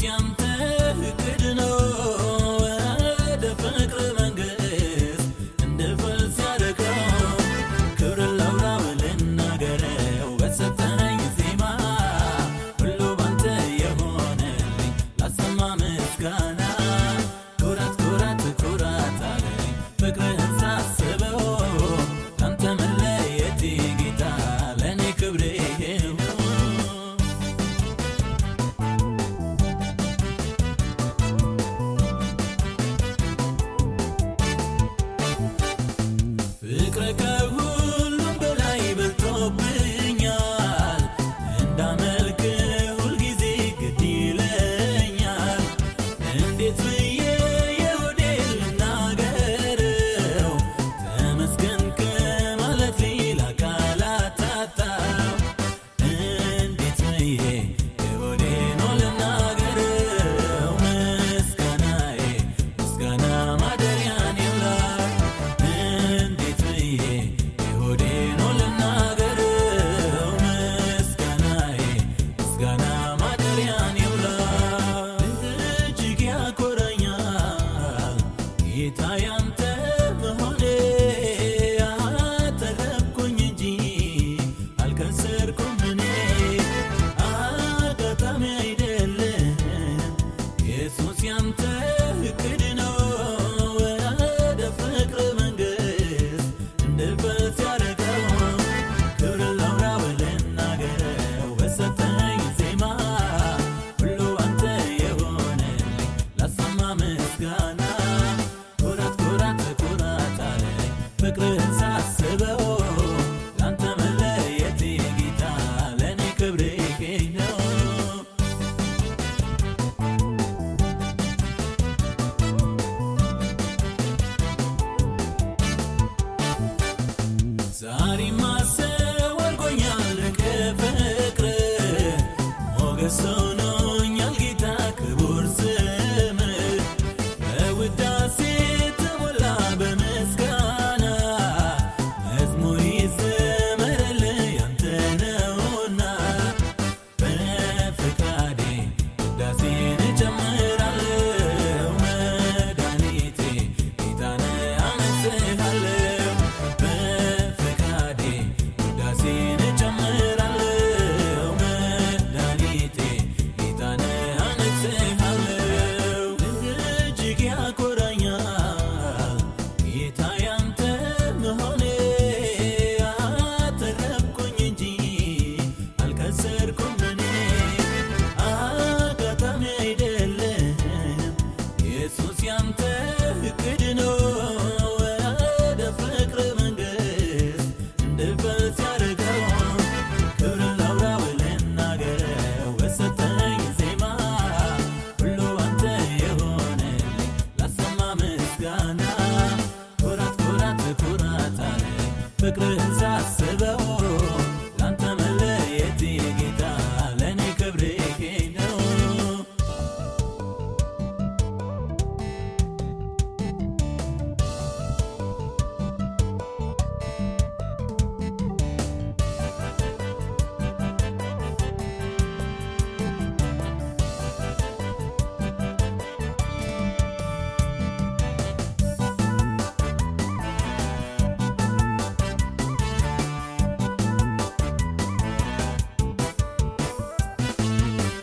ያንተ እቅድ ነው ወደ ፍቅር መንግሥት እንድፈልስ ያደረገው። ክብር ላውራው ልናገረው በሰጠኸኝ ዜማ ሁሉ ባንተ የሆነልኝ ላሰማ ምስጋና። ኩራት ኩራት ኩራት አለኝ ፍቅርህን ሳስበው ካንተ መለየቴ ጌታ ለእኔ ክብሬ ፍቅር ከሁሉም በላይ በልጦብኛል። እንዳመልክ ሁልጊዜ ግድ ይለኛል። እንዴት ብዬ የሆዴን ልናገረው? ተመስገን ከማለት ሌላ ቃላት አጣሁ። እንዴት ብዬ የሆዴን ልናገረው? ምስጋናዬ ምስጋና ማደሪያን ይውላል። እንዴት ብዬ የሆዴን ልናገረው? ምስጋናዬ ምስጋና ማደሪያን ይውላል። እጅግ ያኮራኛል ጌታ ያንተ መሆኔ። አተረፍኩኝ እንጂ አልከሰርኩም እኔ። አጋጣሚ አይደለም ኢየሱስ ያንተ እቅድ ነው ወደ ፍቅር መንግሥት እንድፈልስ ያደረገው። ክብር ላውራው ልናገረው በሰጠኸኝ ዜማ ሁሉ አንተ የሆነልኝ ላሰማ ምስጋና። ኩራት ኩራት ኩራት አለኝ ፍቅርህን ሳስበው ካንተ መለየቴ ጌታ ለእኔ ክብሬ ነው። ዛሬማ ሰው አድርጎኛል ከፍቅርህ ሞገስ ሆኖኛል ጌታ ክቡር ስምህ። በውዳሴ ተሞላ በምስጋና መዝሙር ይዘመርልህ ያንተ ነውና። በፈቃዴ ውዳሴን እጨምራለሁ መድኃኒቴ ጌታን አመሰግናለሁ። በፈቃዴ ውዳሴን እጨምራለሁ መድኃኒቴ ጌታን አመሰግናለሁ። እጅግ ያኮራኛል ጌታ ያንተ መሆኔ። አተረፍኩኝ እንጂ አልከሰርኩም እኔ። አጋጣሚ አይደለም ኢየሱስ ያንተ እቅድ ነው ወደ ፍቅር መንግሥት እንድፈልስ ያደረገው። ክብር ላውራው ልናገረው በሰጠኸኝ ዜማ ሁሉ አንተ የሆነልኝ ላሰማ ምስጋና። ኩራት ኩራት ኩራት አለኝ ፍቅርህን ሳስበው ካንተ መለየቴ ጌታ ለእኔ ክብሬ ነው።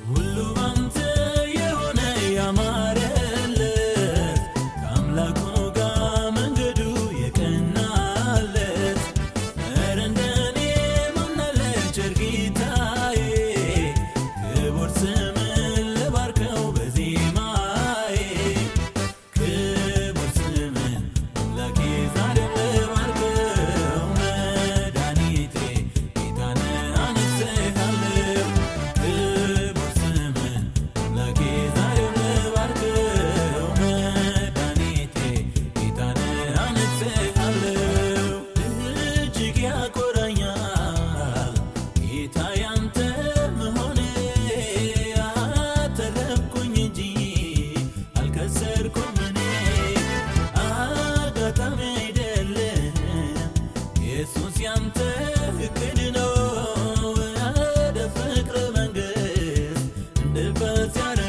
ሁሉ ባንተ የሆነ ያማረለት ከአምላኩ ጋር መንገዱ የቀናለት። ኧረ እንደኔ ማን አለ ቸር ጌታዬ? ክቡር ስምህን ልባርከው በዜማዬ። ክቡር ስምህን አምላኬ ዛሬም ልባርከው መድኃኒቴ ጌታን አመሰግናለሁ። ክቡር ስምህን አምላኬ ዛሬም ልባርከው መድኃኒቴ ጌታን አመሰግናለሁ። እጅግ ያኮራኛል ጌታ ያንተ መሆኔ። አተረፍኩኝ እንጂ አልከሰርኩም እኔ። አጋጣሚ አይደለም ኢየሱስ ያንተ እቅድ ነው ወደ ፍቅር መንግሥት እንድፈልስ ያደረገው።